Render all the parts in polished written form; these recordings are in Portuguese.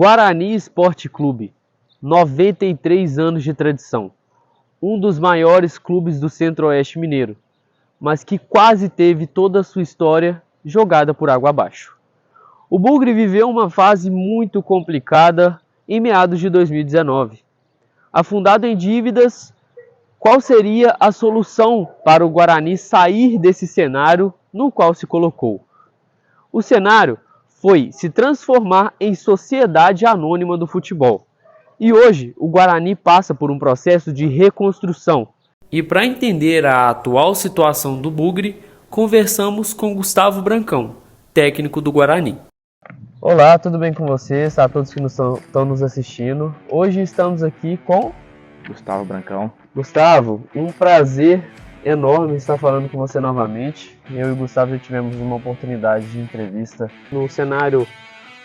Guarani Esporte Clube, 93 anos de tradição. Um dos maiores clubes do Centro-Oeste Mineiro, mas que quase teve toda a sua história jogada por água abaixo. O Bugre viveu uma fase muito complicada em meados de 2019. Afundado em dívidas, qual seria a solução para o Guarani sair desse cenário no qual se colocou? O cenário foi se transformar em sociedade anônima do futebol. E hoje o Guarani passa por um processo de reconstrução. E para entender a atual situação do Bugre, conversamos com Gustavo Brancão, técnico do Guarani. Olá, tudo bem com vocês? A todos que estão nos assistindo. Hoje estamos aqui com Gustavo Brancão. Gustavo, um prazer enorme estar falando com você novamente. Eu e o Gustavo já tivemos uma oportunidade de entrevista no cenário.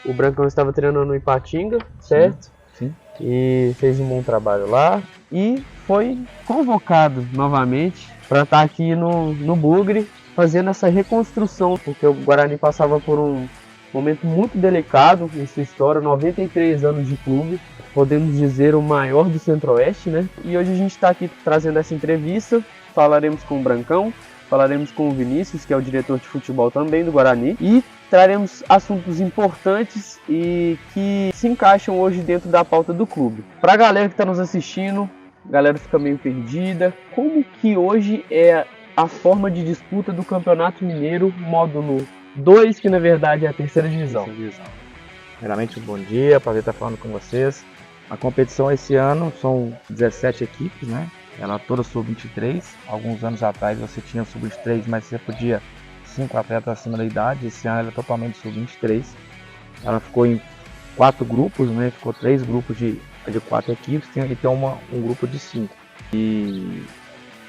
O Brancão estava treinando no Ipatinga, certo? Sim. E fez um bom trabalho lá e foi convocado novamente para estar aqui no Bugre fazendo essa reconstrução, porque o Guarani passava por um momento muito delicado em sua história, 93 anos de clube, podemos dizer o maior do Centro-Oeste, né? E hoje a gente está aqui trazendo essa entrevista, falaremos com o Brancão, falaremos com o Vinícius, que é o diretor de futebol também do Guarani, e traremos assuntos importantes e que se encaixam hoje dentro da pauta do clube. Para a galera que está nos assistindo, a galera fica meio perdida, como que hoje é a forma de disputa do Campeonato Mineiro módulo 2, que na verdade é a terceira divisão? Primeiramente, bom dia, prazer estar falando com vocês. A competição esse ano são 17 equipes, né? Ela toda sub-23. Alguns anos atrás você tinha sub-23, mas você podia 5 atletas acima da idade. Esse ano ela é totalmente sub-23. Ela ficou em 4 grupos, né? Ficou 3 grupos de 4 equipes e tem um grupo de 5. E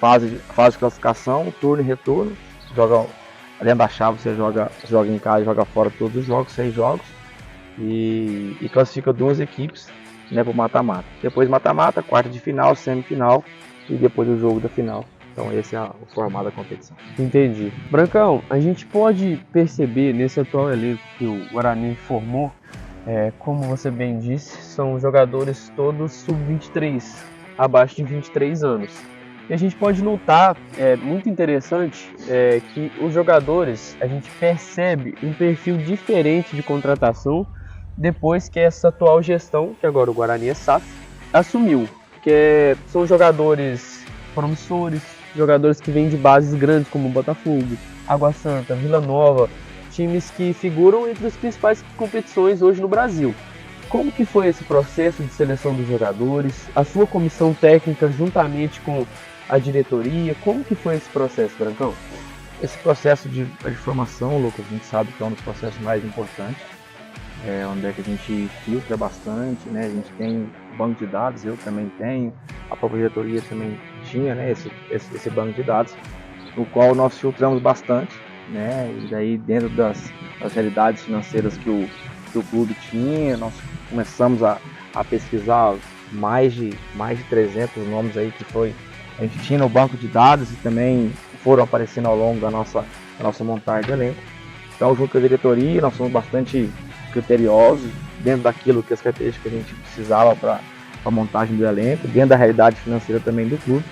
fase de classificação, turno e retorno. Além da chave, você joga em casa e joga fora todos os jogos, 6 jogos. E classifica 2 equipes, né, para o mata-mata. Depois mata-mata, quarta de final, semifinal e depois o jogo da final. Então esse é o formato da competição. Entendi. Brancão, a gente pode perceber nesse atual elenco que o Guarani formou, como você bem disse, são jogadores todos sub-23, abaixo de 23 anos. E a gente pode notar, muito interessante, que os jogadores, a gente percebe um perfil diferente de contratação depois que essa atual gestão, que agora o Guarani é SAF, assumiu. Que são jogadores promissores, jogadores que vêm de bases grandes como Botafogo, Água Santa, Vila Nova, times que figuram entre as principais competições hoje no Brasil. Como que foi esse processo de seleção dos jogadores, a sua comissão técnica juntamente com a diretoria, como que foi esse processo, Brancão? Esse processo de formação, Lucas, a gente sabe que é um dos processos mais importantes, onde é que a gente filtra bastante, né? A gente tem banco de dados, eu também tenho, a própria diretoria também tinha, né, esse banco de dados, no qual nós filtramos bastante, né? E daí dentro das realidades financeiras que o clube tinha, nós começamos a pesquisar mais de 300 nomes aí que a gente tinha no banco de dados e também foram aparecendo ao longo da nossa montagem de elenco. Então, junto com a diretoria, nós somos bastante criteriosos dentro daquilo que as características que a gente precisava para a montagem do elenco, dentro da realidade financeira também do clube,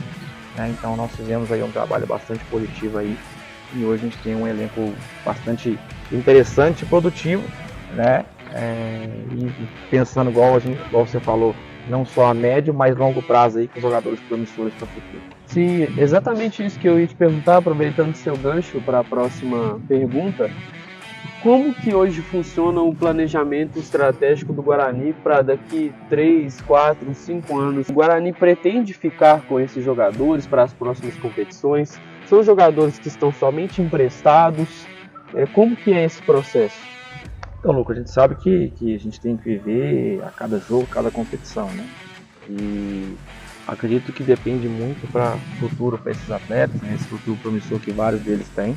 né? Então, nós fizemos aí um trabalho bastante positivo aí e hoje a gente tem um elenco bastante interessante e produtivo, né? E pensando igual você falou, não só a médio, mas longo prazo aí com jogadores promissores para o futuro. Sim, exatamente isso que eu ia te perguntar, aproveitando seu gancho para a próxima pergunta. Como que hoje funciona o planejamento estratégico do Guarani para daqui 3, 4, 5 anos? O Guarani pretende ficar com esses jogadores para as próximas competições? São jogadores que estão somente emprestados? Como que é esse processo? Então, Lucas, a gente sabe que a gente tem que viver a cada jogo, cada competição, né? E acredito que depende muito para o futuro para esses atletas, né? Esse futuro promissor que vários deles têm.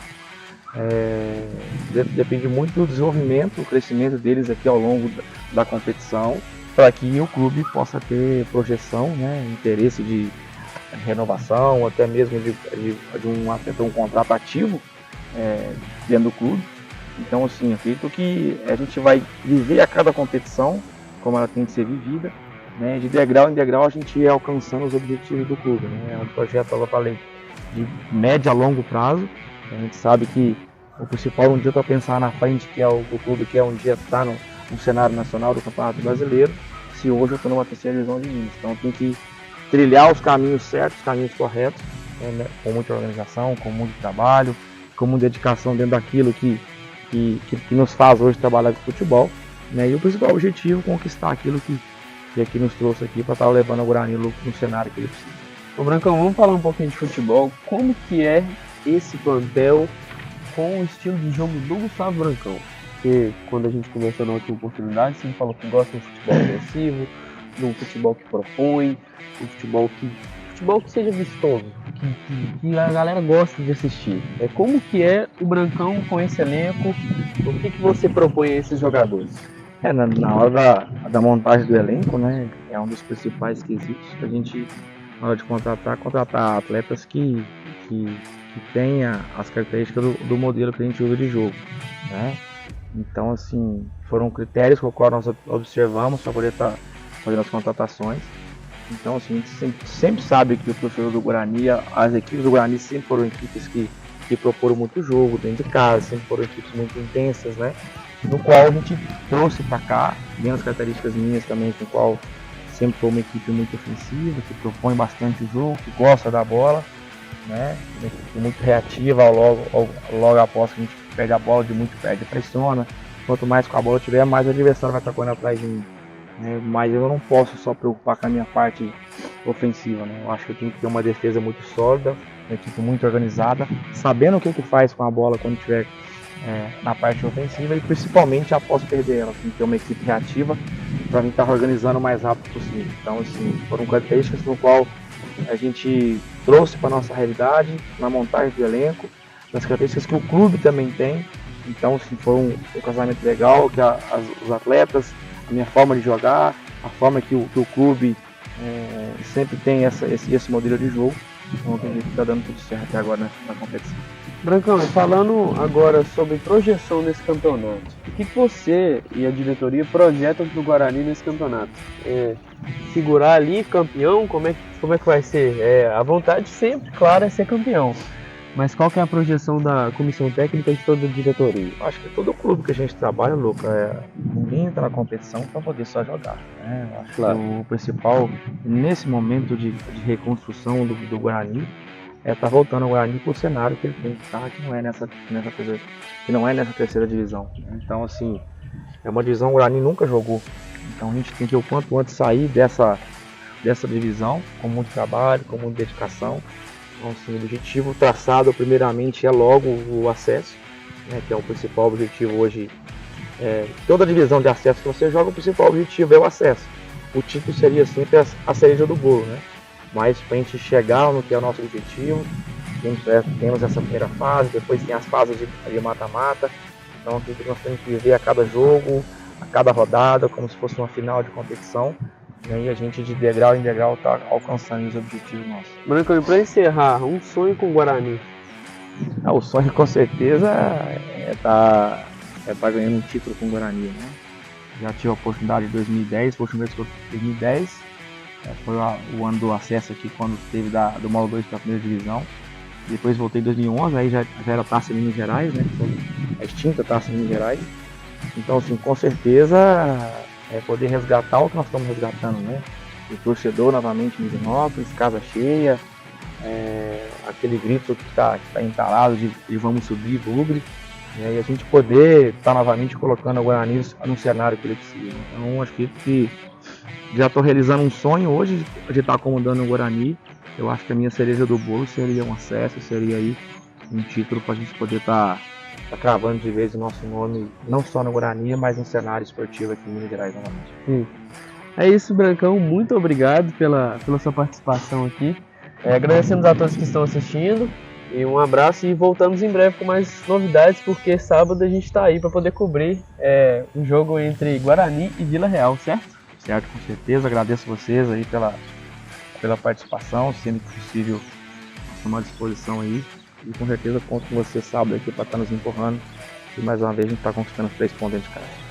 Depende muito do desenvolvimento, do crescimento deles aqui ao longo da competição, para que o clube possa ter projeção, né? Interesse de renovação, ou até mesmo de um atleta, um contrato ativo dentro do clube. Então, assim, acredito que a gente vai viver a cada competição como ela tem que ser vivida, né? De degrau em degrau a gente ia alcançando os objetivos do clube, né? É um projeto, como eu falei, de médio a longo prazo. A gente sabe que o principal um dia para pensar na frente, que é o clube que é um dia estar no cenário nacional do Campeonato Brasileiro, se hoje eu estou numa terceira divisão de Minas. Então tem que trilhar os caminhos certos, os caminhos corretos, né? Com muita organização, com muito trabalho, com muita dedicação dentro daquilo que nos faz hoje trabalhar com futebol, né? E o principal objetivo é conquistar aquilo que aqui nos trouxe aqui para estar levando o Guarani no cenário que ele precisa. Ô Brancão, vamos falar um pouquinho de futebol. Como que é esse plantel com o estilo de jogo do Gustavo Brancão? Porque quando a gente conversou na última oportunidade, você falou que gosta de um futebol agressivo, de um futebol que propõe, um futebol que seja vistoso, que a galera gosta de assistir. Como que é o Brancão com esse elenco? O que você propõe a esses jogadores? Na hora da montagem do elenco, né, é um dos principais quesitos que a gente, na hora de contratar atletas que tenha as características do modelo que a gente usa de jogo, né? Então, assim, foram critérios com os quais nós observamos para poder estar fazendo as contratações. Então, assim, a gente sempre sabe que o torcedor do Guarani, as equipes do Guarani sempre foram equipes que proporam muito jogo dentro de casa, sempre foram equipes muito intensas, né? No qual a gente trouxe para cá, bem as características minhas também, com o qual sempre foi uma equipe muito ofensiva, que propõe bastante o jogo, que gosta da bola, né? Uma equipe muito reativa logo após que a gente perde a bola, de muito perde, pressiona. Quanto mais com a bola tiver, mais o adversário vai estar correndo atrás de mim. Mas eu não posso só preocupar com a minha parte ofensiva, né? Eu acho que eu tenho que ter uma defesa muito sólida, uma equipe muito organizada, sabendo o que faz com a bola quando estiver na parte ofensiva e principalmente após perder ela. Tem que ter uma equipe reativa para mim estar organizando o mais rápido possível. Então, assim, foram características no qual a gente trouxe para nossa realidade na montagem do elenco, nas características que o clube também tem. Então, assim, foi um casamento legal, que os atletas, a minha forma de jogar, a forma que o clube sempre tem esse modelo de jogo. Então, acredito que está dando tudo certo até agora na competição. Brancão, falando agora sobre projeção nesse campeonato, o que você e a diretoria projetam para o Guarani nesse campeonato? Segurar ali campeão? Como é que vai ser? A vontade sempre, claro, é ser campeão. Mas qual que é a projeção da comissão técnica e de toda a diretoria? Acho que todo clube que a gente trabalha, Luca, ninguém entra na competição para poder só jogar, né? Acho claro. Que o principal, nesse momento de reconstrução do Guarani, tá voltando o Guarani para o cenário que ele tem que estar, que não é nessa terceira divisão. Então, assim, é uma divisão que o Guarani nunca jogou. Então a gente tem que o quanto antes sair dessa divisão, com muito trabalho, com muita dedicação. Então, assim, o objetivo traçado primeiramente é logo o acesso, né, que é o principal objetivo hoje. Toda divisão de acesso que você joga, o principal objetivo é o acesso. O título seria sempre a cereja do bolo, né? Mas para a gente chegar no que é o nosso objetivo, temos essa primeira fase, depois tem as fases de mata-mata. Então aqui nós temos que viver a cada jogo, a cada rodada, como se fosse uma final de competição. E aí a gente de degrau em degrau está alcançando os objetivos nossos. Brancão, para encerrar, um sonho com o Guarani? O sonho com certeza é tá ganhando um título com o Guarani, né? Já tive a oportunidade em 2010, a última vez que eu fui em 2010. Foi o ano do acesso aqui, quando teve do Módulo 2 para a primeira divisão. Depois voltei em 2011, aí já era a Taça Minas Gerais, né? A extinta Taça Minas Gerais. Então, assim, com certeza é poder resgatar o que nós estamos resgatando, né? O torcedor novamente em Mirinópolis, casa cheia, aquele grito que está entalado de vamos subir, bugre. E aí a gente poder estar novamente colocando o Guarani no cenário que ele precisa. Então, acho que já estou realizando um sonho hoje de estar acomodando o Guarani. Eu acho que a minha cereja do bolo seria um acesso, seria aí um título para a gente poder estar cravando de vez o nosso nome, não só no Guarani, mas no cenário esportivo aqui em Minas Gerais novamente. É isso, Brancão. Muito obrigado pela sua participação aqui. Agradecemos a todos que estão assistindo. E um abraço e voltamos em breve com mais novidades, porque sábado a gente está aí para poder cobrir um jogo entre Guarani e Vila Real, certo? Certo, com certeza. Agradeço vocês aí pela participação, sempre que possível, estamos à disposição aí. E com certeza conto com você sábado aqui para estar nos empurrando. E mais uma vez a gente está conquistando os 3 pontos dentro de casa.